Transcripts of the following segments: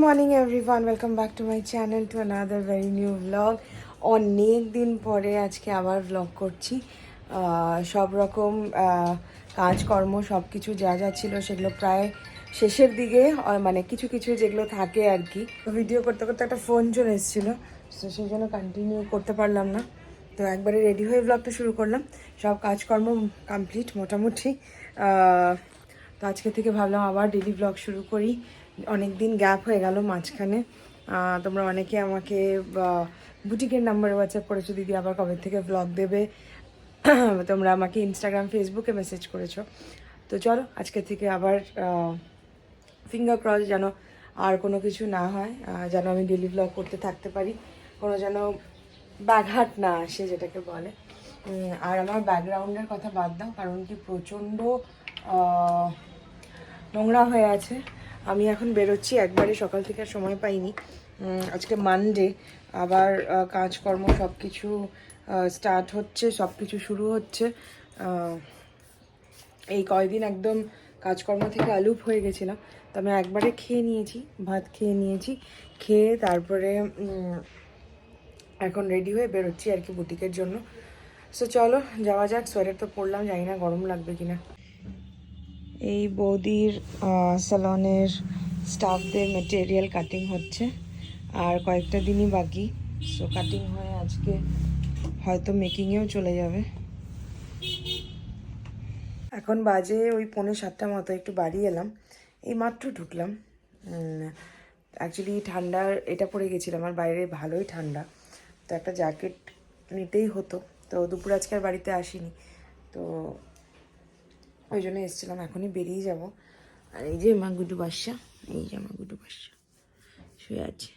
Morning everyone, welcome back to my channel to another very new vlog. অনেক দিন পরে আজকে আবার vlog করছি। সব রকম কাজকর্ম সব কিছু যা যা ছিল সেগুলো প্রায় শেষের দিকে, মানে কিছু কিছু যেগুলো থাকে আর কি। ভিডিও করতে করতে একটা ফোন চলে এসেছিলো, তো সেই জন্য কন্টিনিউ করতে পারলাম না। তো একবারে রেডি হয়ে ব্লগটা শুরু করলাম। সব কাজকর্ম কমপ্লিট মোটামুটি। তো আজকে থেকে ভাবলাম আবার ডেলি ব্লগ শুরু করি। অনেক দিন গ্যাপ হয়ে গেল মাঝখানে। তোমরা অনেকে আমাকে বুটিকের নাম্বার হোয়াটসঅ্যাপ করেছো, দিদি আবার কবে থেকে ব্লগ দেবে। তোমরা আমাকে ইনস্টাগ্রাম ফেসবুকে মেসেজ করেছো। তো চলো আজকে থেকে আবার ফিঙ্গার ক্রস যেন আর কোনো কিছু না হয়, যেন আমি ডেলি ব্লগ করতে থাকতে পারি, কোনো যেন ব্যাঘাট না আসে যেটাকে বলে। আর আমার ব্যাকগ্রাউন্ডের কথা বাদ দাও, কারণ কি প্রচণ্ড নোংরা হয়ে আছে। আমি এখন বেরোচ্ছি, একবারে সকাল থেকে আর সময় পাইনি। আজকে মানডে, আবার কাজকর্ম সব কিছু স্টার্ট হচ্ছে, সব কিছু শুরু হচ্ছে। এই কয়দিন একদম কাজকর্ম থেকে আলুপ হয়ে গেছিলাম, তো আমি একবারে খেয়ে নিয়েছি, ভাত খেয়ে নিয়েছি। খেয়ে তারপরে এখন রেডি হয়ে বেরোচ্ছি আর কি বুটিকের জন্য। সো চলো যাওয়া যাক। সোয়েটার তো পরলাম, জানি না গরম লাগবে কিনা। এই বৌদির স্যালনের স্টাফদের মেটেরিয়াল কাটিং হচ্ছে, আর কয়েকটা দিনই বাকি। সো কাটিং হয়ে আজকে হয়তো মেকিংয়েও চলে যাবে। এখন বাজে ওই 6:45 মতো, একটু বাড়ি এলাম, এই মাত্র ঢুকলাম। অ্যাকচুয়ালি ঠান্ডার এটা পরে গেছিলাম, আর বাইরে ভালোই ঠান্ডা, তো একটা জ্যাকেট নিতেই হতো। তো দুপুর আজকে আর বাড়িতে আসিনি, তো ওই জন্য এসেছিলাম। এখনই বেরিয়ে যাব। আর এই যে মা গুডু বাসা, এই যে আমার গুডু বাসা শুয়ে আছে।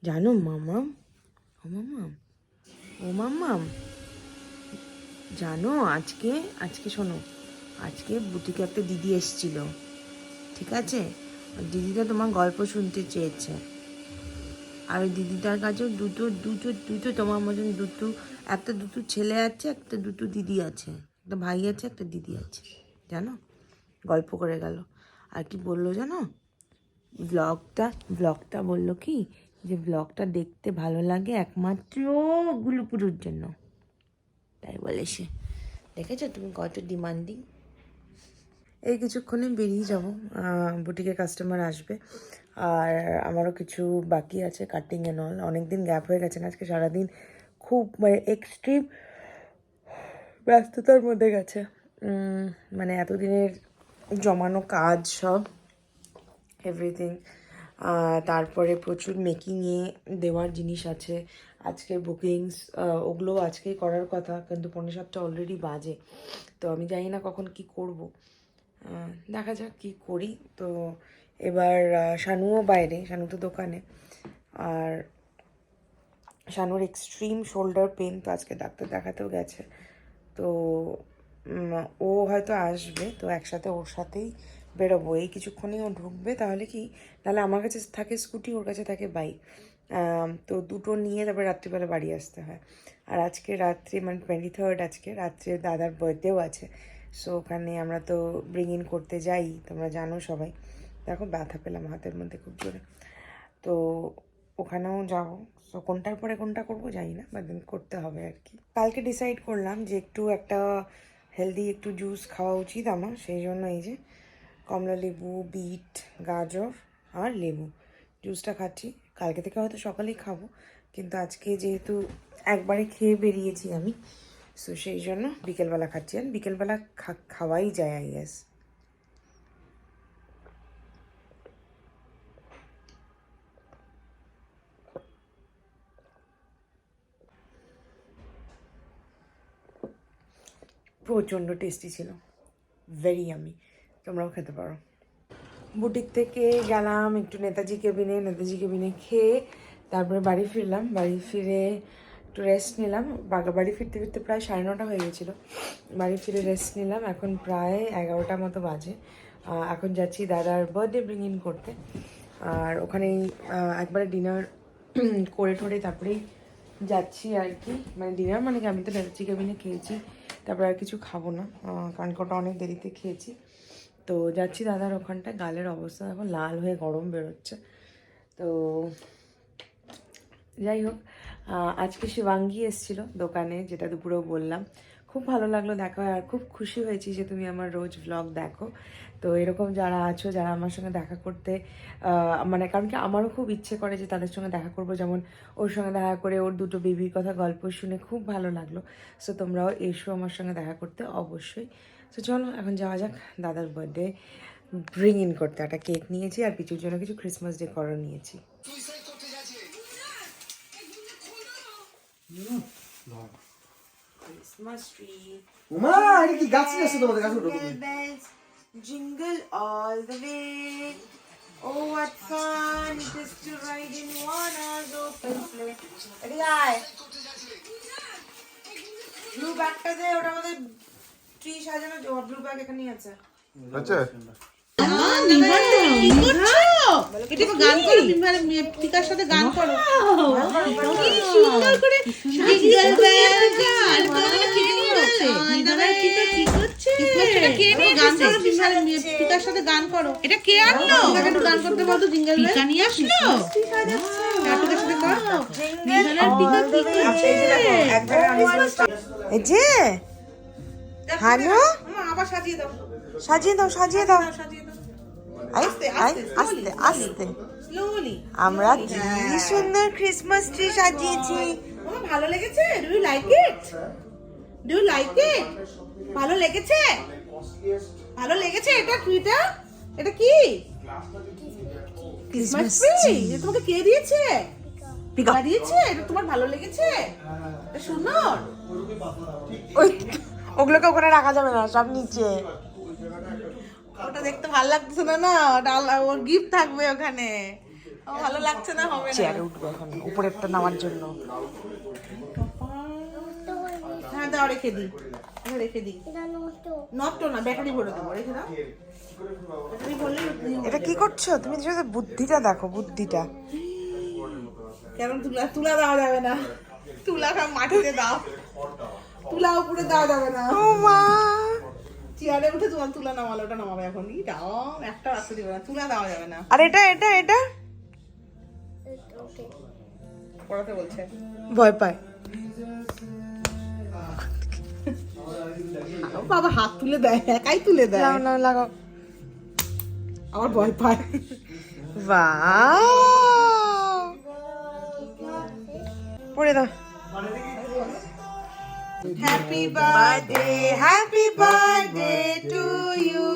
জানো মামাম, ও মামাম, ও মামাম, জানো আজকে আজকে শোনো, আজকে বুটিকে একটা দিদি এসেছিল, ঠিক আছে? দিদিটা তোমার গল্প শুনতে চেয়েছে, আর ওই দিদিটার কাছেও দুটো দুটো দুটো তোমার মতন দুটো ছেলে আছে, দুটো দিদি আছে, একটা ভাই আছে, একটা দিদি আছে, জানো? গল্প করে গেল। আর কি বললো জানো? ব্লগটা বললো কি, যে ব্লগটা দেখতে ভালো লাগে একমাত্র গুলুপুরুর জন্য, তাই বলে সে। দেখেছো তুমি কত ডিমান্ডিং। এই কিছুক্ষণে বেরিয়ে যাব, বুটিকে কাস্টমার আসবে, আর আমারও কিছু বাকি আছে কাটিং এন্ড অল। অনেকদিন গ্যাপ হয়ে গেছে না, আজকে সারাদিন খুব মানে এক্সট্রিম ব্যস্ততার মধ্যে গেছে। মানে এতদিনের জমানো কাজ সব এভরিথিং। তারপরে প্রচুর মেকিংয়ে দেওয়ার জিনিস আছে, আজকের বুকিংস, ওগুলো আজকেই করার কথা, কিন্তু 6:45 অলরেডি বাজে। তো আমি জানি না কখন কি করব, দেখা যাক কী করি। তো এবার শানুও বাইরে, শানু তো দোকানে। আর শানুর এক্সট্রিম শোল্ডার পেন, তো আজকে ডাক্তার দেখাতেও গেছে। তো ও হয়তো আসবে, তো একসাথে ওর সাথেই বেরোবো। এই কিছুক্ষণেই ও ঢুকবে, তাহলে কি, তাহলে আমার কাছে থাকে স্কুটি, ওর কাছে থাকে বাইক। তো দুটো নিয়ে তারপরে রাত্রিবেলা বাড়ি আসতে হয়। আর আজকে রাত্রি মানে 23rd, আজকে রাত্রে দাদার বার্থডেও আছে। সো ওখানে আমরা তো ব্রিং ইন করতে যাই, তোমরা জানো সবাই। দেখো ব্যথা পেলাম হাতের মধ্যে খুব জোরে, তো ওখানেও যাবো। সো কোনটার পরে কোনটা করবো জানি না, বাট করতে হবে আর কি। কালকে ডিসাইড করলাম যে একটা হেলদি একটু জুস খাওয়া উচিত আমার, সেই জন্য এই যে কমলা লেবু, বিট, গাজর আর লেবু জুসটা খাচ্ছি। কালকে থেকে হয়তো সকালেই খাবো, কিন্তু আজকে যেহেতু একবারে খেয়ে বেরিয়েছি আমি, সো সেই জন্য বিকেলবেলা খাচ্ছি। আর বিকেলবেলা খাওয়াই যায় আই গেস। প্রচণ্ড টেস্টি ছিল, ভেরি ইয়ামি, তোমরাও খেতে পারো। বুটিক থেকে গেলাম একটু নেতাজি কেবিনে খেয়ে তারপরে বাড়ি ফিরলাম। বাড়ি ফিরে একটু রেস্ট নিলাম। বাড়ি ফিরতে ফিরতে প্রায় 9:30 হয়ে গেছিলো। বাড়ি ফিরে রেস্ট নিলাম, এখন প্রায় 11টা মতো বাজে। এখন যাচ্ছি দাদার বার্থডে ব্রিং ইন করতে, আর ওখানেই একবারে ডিনার করে টোরে তারপরেই যাচ্ছি আর কি। মানে ডিনার মানে কি, আমি তো নেতাজি কেবিনে খেয়েছি, তারপরে আর কিছু খাবো না, কারণ কটা অনেক দেরিতে খেয়েছি। তো যাচ্ছি দাদার ওখানটায়। গালের অবস্থা এখন লাল হয়ে গরম বেরোচ্ছে, তো যাই হোক, আজকে শিবাঙ্গী এসেছিলো দোকানে, যেটা দুপুরেও বললাম। খুব ভালো লাগলো দেখা হয়, আর খুব খুশি হয়েছি যে তুমি আমার রোজ ভ্লগ দেখো। তো এরকম যারা আছো, যারা আমার সঙ্গে দেখা করতে মানে, কারণ কি আমারও খুব ইচ্ছে করে যে তাদের সঙ্গে দেখা করব, যেমন ওর সঙ্গে দেখা করে ওর দুটো বেবির কথা গল্প শুনে খুব ভালো লাগলো। সো তোমরাও এসো আমার সঙ্গে দেখা করতে অবশ্যই। সো চলো এখন যাওয়া যাক দাদার বার্থডে ব্রিং ইন করতে। একটা কেক নিয়েছি আর কিছুর জন্য কিছু ক্রিসমাস ডেকোরও নিয়েছি। Christmas tree. মা এটা কি গাছ নিয়ে আসছো তোমাদের গাছে? Jingle bells, jingle all the way. Oh, what fun it is to ride in one horse open sleigh. এদিকে আয়। ব্লু ব্যাগটা দে, ওটা আমাদের ট্রি সাজানো, ব্লু ব্যাগ এখানেই আছে। আচ্ছা এই যে হ্যালো, সাজিয়ে দাও সাজিয়ে দাও। আস্তে আস্তে আমরা কি সুন্দর ক্রিসমাস ট্রি সাজিয়েছি। ভালো লেগেছে? Do you like it? Do you like it? ভালো লেগেছে? ভালো লেগেছে? এটা ট্রিটা, এটা কি? Christmas tree. এটা তোমাকে কে দিয়েছে? পিকা দিয়েছে। এটা তোমার ভালো লেগেছে? এটা সুন্দর। ওই ওগুলোকে ওখানে রাখা যাবে না, সব নিচে। ওটা দেখতে ভালো লাগছে না, না ওটা ওর গিফট থাকবে ওখানে। ভালো লাগছে না, হবে না। চেয়ারে উঠবো এখন উপরেরটা নামার জন্য। হ্যাঁ দাও, রেখে দিই, রেখে দিই। নষ্ট না, ব্যাটারি ভরে দেবো, রেখে দাও। ব্যাটারি ভরলে এটা কি করছো তুমি? শুধু বুদ্ধিটা দেখো, বুদ্ধিটা। কেন তুলা তুলা দেওয়া যাবে না? তুলা মাটিতে দাও, তুলা উপরে দেওয়া যাবে না। ও মা, চেয়ারে উঠে তোমার তুলা নামালো, ওটা নামাবে এখন। দাও, একটা রাস্তা দিবে না, তুলা দেওয়া যাবে না। আর এটা এটা এটা পড়াতে বলছে, ভয় পায়। বাবা হাত তুলে দেয়, একাই তুলে দেয়, লাগাও না লাগাও। আমার ভয় পায়। বাহ, পড়ে দাও। Happy birthday, happy birthday to you,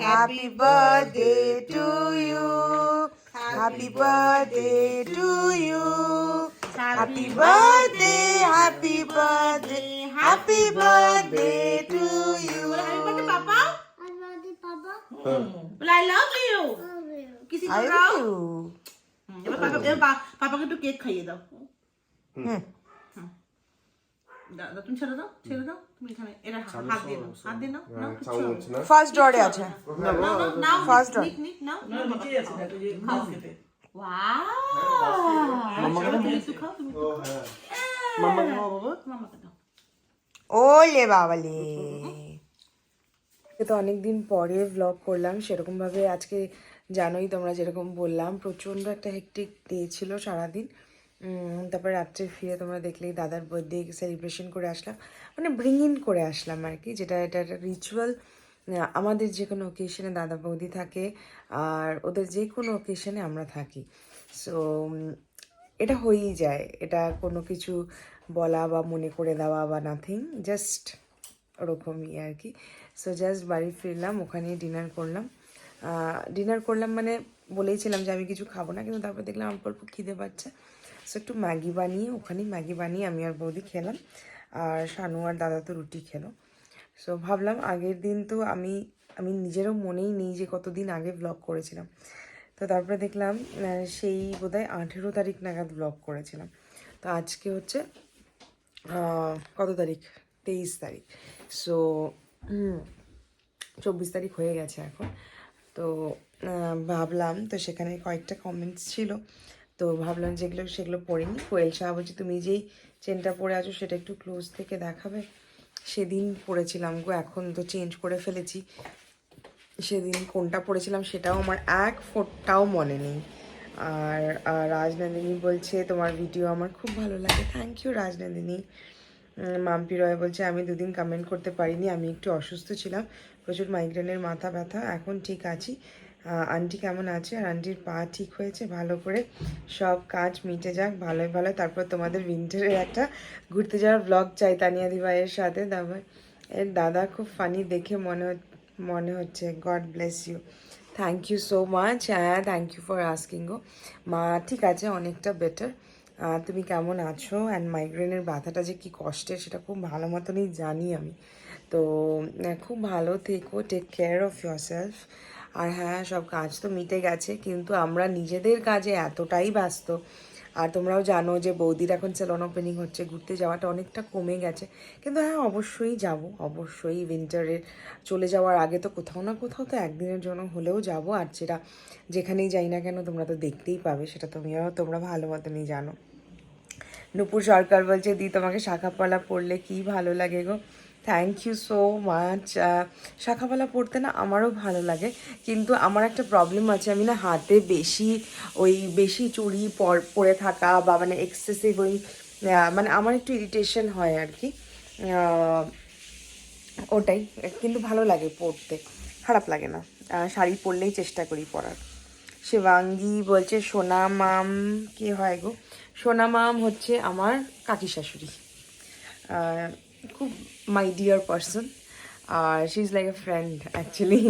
happy birthday to you, happy birthday to you, happy birthday, happy birthday, happy birthday to you. পাপা বলে আই লাভ ইউ। কিসি আই দাও। ইউ। এবার পাপাকে একটু কেক খাইয়ে দাও। দাও, তুমি ছেড়ে দাও, ছেড়ে দাও। তুমি এখানে এরা হাত দিয়ে নাও, হাত দিয়ে নাও। নাও, কিচ্ছু হবে না। ফার্স্ট ডোরে আছে। নাও, নাও, First door. নিক, নিক, নাও। নিচেই আছে না, তুই যে খাও খেতে। ওয়াও, তুমি একটু খাও, তুমি একটু খাও। মাম্মাকে দাও বাবা, মাম্মাকে দাও। ওলে বাবালে। তো অনেকদিন পরে ব্লগ করলাম সেরকমভাবে। আজকে জানোই তোমরা, যেরকম বললাম, প্রচণ্ড একটা হেক্টিক ডে ছিল সারাদিন। তারপর রাত্রে ফিরে তোমরা দেখলেই দাদার বার্থডে সেলিব্রেশন করে আসলাম, মানে ব্রিং ইন করে আসলাম আর কি। যেটা এটা একটা রিচুয়াল। আমাদের যে কোনো ওকেশনে দাদা বৌদি থাকে, আর ওদের যে কোনো ওকেশনে আমরা থাকি। সো এটা হয়েই যায়, এটা কোনো কিছু বলা বা মনে করে দেওয়া বা নাথিং, জাস্ট ওরকমই আর কি। সো জাস্ট বাড়ি ফিরলাম, ওখানেই ডিনার করলাম মানে বলেইছিলাম যে আমি কিছু খাবো না, কিন্তু তারপর দেখলাম আমার অল্প খিদে পাচ্ছে। সো একটু ম্যাগি বানিয়ে, ওখানেই ম্যাগি বানিয়ে আমি আর বৌদি খেলাম, আর শানু আর দাদা তো রুটি খেলো। সো ভাবলাম, আগের দিন তো আমি নিজেরও মনেই নেই যে কতদিন আগে ব্লগ করেছিলাম। তো তারপরে দেখলাম সেই বোধহয় 18 তারিখ নাগাদ ব্লগ করেছিলাম। তো আজকে হচ্ছে কত তারিখ? 23 তারিখ। সো 24 তারিখ হয়ে গেছে এখন। তো ভাবলাম, তো সেখানে কয়েকটা কমেন্টস ছিল, তো ভাবলাম যেগুলো সেগুলো পড়িনি। কোয়েল শাহ বলছি, তুমি যেই চেনটা পরে আছো সেটা একটু ক্লোজ থেকে দেখাবে। সেদিন পরেছিলাম গো, এখন তো চেঞ্জ করে ফেলেছি। সেদিন কোনটা পরেছিলাম সেটাও আমার এক ফোঁটাও মনে নেই। আর রাজনন্দিনী বলছে তোমার ভিডিও আমার খুব ভালো লাগে। Thank you Rajnandini. মাম্পি রয় বলছে আমি দুদিন কমেন্ট করতে পারিনি, আমি একটু অসুস্থ ছিলাম, প্রচুর মাইগ্রেনের মাথা ব্যথা, এখন ঠিক আছি। আন্টি কেমন আছে? আর আন্টির পা ঠিক হয়েছে? ভালো করে সব কাজ মিটে যাক ভালোই ভালো, তারপর তোমাদের উইন্টারের একটা ঘুরতে যাওয়ার ব্লগ চাই তানিয়াদি ভাইয়ের সাথে। তারপর এর দাদা খুব ফানি দেখে মনে হচ্ছে। God bless you. Thank you so much. হ্যাঁ, থ্যাংক ইউ ফর আস্কিং গো। মা ঠিক আছে, অনেকটা বেটার। তুমি কেমন আছো? অ্যান্ড মাইগ্রেনের ব্যথাটা যে কী কষ্টের সেটা খুব ভালো মতনই জানি আমি। তো খুব ভালো থেকো, take care of yourself. আর হ্যাঁ, সব কাজ তো মিটে গেছে, কিন্তু আমরা নিজেদের কাজে এতটাই ব্যস্ত। আর তোমরাও জানো যে বৌদির এখন সেলন ওপেনিং হচ্ছে, ঘুরতে যাওয়াটা অনেকটা কমে গেছে। কিন্তু হ্যাঁ, অবশ্যই যাব, অবশ্যই উইন্টারের চলে যাওয়ার আগে তো কোথাও না কোথাও তো একদিনের জন্য হলেও যাব। আর সেটা যেখানেই যাই না কেন তোমরা তো দেখতেই পাবে, সেটা তোমরা ভালো মতনই জানো। নূপুর সরকার বলছে দি তোমাকে শাখাপালা পড়লে কি ভালো লাগে গো। Thank you so much. শাখাপালা পড়তে না আমারও ভালো লাগে, কিন্তু আমার একটা প্রবলেম আছে, আমি না হাতে বেশি চুড়ি পরে থাকা বা মানে এক্সেসিভ মানে আমার একটু ইরিটেশন হয় আর কি। ওটাই, কিন্তু ভালো লাগে পরতে, খারাপ লাগে না। শাড়ি পরলেই চেষ্টা করি পরার। শিবাঙ্গী বলছে সোনা মাম কি হয় গো? সোনা মাম হচ্ছে আমার কাকি শাশুড়ি, খুব মাই ডিয়ার পারসন, আর she is like a friend actually.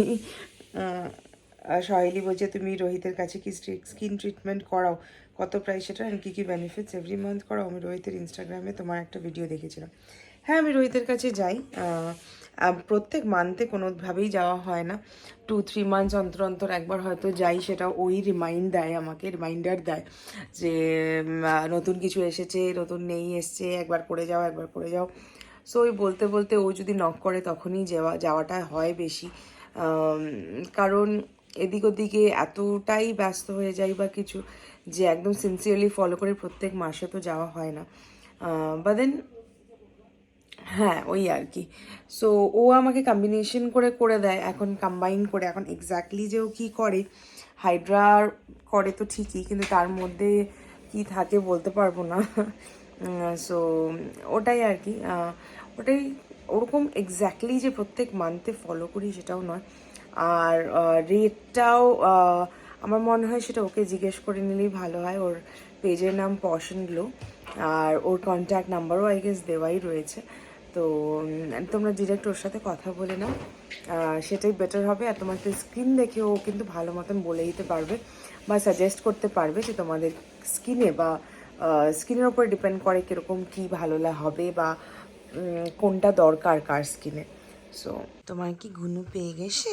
Saheli বলছে তুমি রোহিতের কাছে কি স্কিন ট্রিটমেন্ট করাও, কত প্রাইস সেটা, কী কী বেনিফিটস এভরি মান্থ করাও? আমি রোহিতের ইনস্টাগ্রামে তোমার একটা ভিডিও দেখেছিলাম। হ্যাঁ, আমি রোহিতের কাছে যাই, প্রত্যেক মান্থে কোনোভাবেই যাওয়া হয় না, 2-3 মান্থস অন্তর অন্তর একবার হয়তো যাই। সেটা ওই রিমাইন্ডার দেয় যে নতুন কিছু এসেছে, নতুন নেই এসছে, একবার করে যাও। সো ওই বলতে বলতে ও যদি নক করে তখনই যাওয়াটা হয় বেশি, কারণ এদিক ওদিকে এতটাই ব্যস্ত হয়ে যাই বা কিছু, যে একদম সিনসিয়ারলি ফলো করে প্রত্যেক মাসে তো যাওয়া হয় না। বা দেন হ্যাঁ, ওই আর কি। সো ও আমাকে কম্বিনেশন করে দেয়, এখন কম্বাইন করে, এখন এক্স্যাক্টলি যে ও কী করে, হাইড্রার করে তো ঠিকই, কিন্তু তার মধ্যে কি থাকে বলতে পারবো না। সো ওটাই আর কি, ওটাই ওরকম এক্স্যাক্টলি যে প্রত্যেক মান্থে ফলো করি সেটাও নয়। আর রেটটাও আমার মনে হয় সেটা ওকে জিজ্ঞেস করে নিলেই ভালো হয়। ওর পেজের নাম পশন গ্লো, আর ওর কন্ট্যাক্ট নাম্বারও আই গেস দেওয়াই রয়েছে। তো তোমরা ডিরেক্ট ওর সাথে কথা বলে নাও, সেটাই বেটার হবে। আর তোমাকে স্কিন দেখে ও কিন্তু ভালো মতন বলে দিতে পারবে বা সাজেস্ট করতে পারবে যে তোমাদের স্কিনে বা স্কিনের ওপর ডিপেন্ড করে কীরকম কী ভালো হবে বা কোনটা দরকার কার স্কিনে। সো তোমার কি ঘুনু পেয়ে গেছে?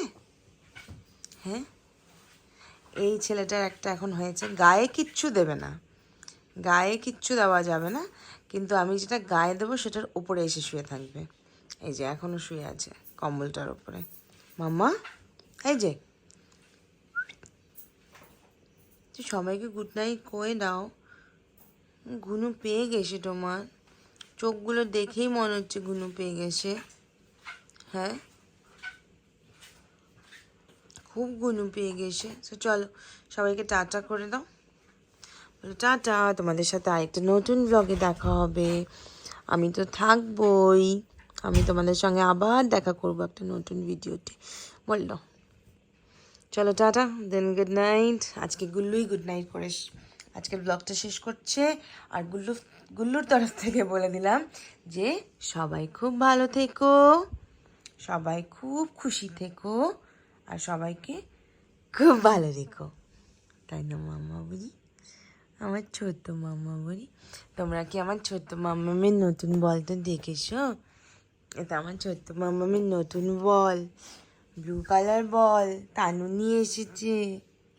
হ্যাঁ, এই ছেলেটার একটা এখন হয়েছে, গায়ে কিচ্ছু দেবে না, গায়ে কিচ্ছু দেওয়া যাবে না, কিন্তু আমি যেটা গায়ে দেবো সেটার উপরে এসে শুয়ে থাকবে। এই যে এখনও শুয়ে আছে কম্বলটার ওপরে। মাম্মা, এই যে তুই সবাইকে গুড নাইট কয়ে দাও। ঘুনু পেয়ে গেছে তোমার, চোখগুলো দেখেই মনে হচ্ছে ঘুনু পেয়ে গেছে। হ্যাঁ, খুব ঘুনু পেয়ে গেছে। তো চলো সবাইকে টাটা করে দাও, বলো টাটা, তোমাদের সাথে আরেকটা নতুন ব্লগে দেখা হবে। আমি তো থাকবই, আমি তোমাদের সঙ্গে আবার দেখা করবো একটা নতুন ভিডিওতে, বললো। চলো টাটা, দেন গুড নাইট। আজকে গুল্লুই গুড নাইট করে আজকের ব্লগটা শেষ করছে। আর গুল্লুর তরফ থেকে বলে দিলাম যে সবাই খুব ভালো থেকো, সবাই খুব খুশি থেকো, আর সবাইকে খুব ভালো রেখো, তাই না মাম্মা বুঝি? আমার ছোট্ট মাম্মা বলি। তোমরা কি আমার ছোট্ট মাম্মামের নতুন বলটা দেখেছো? এটা আমার ছোট্ট মাম্মামের নতুন বল, ব্লু কালার বল, তানু নিয়ে এসেছে।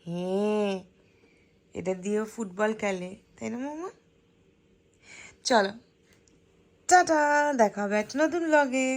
হ্যাঁ, এটা দিয়েও ফুটবল খেলে, তাই না মাম্মা? চলো টাটা, দেখা হবে একটা নতুন ব্লগে।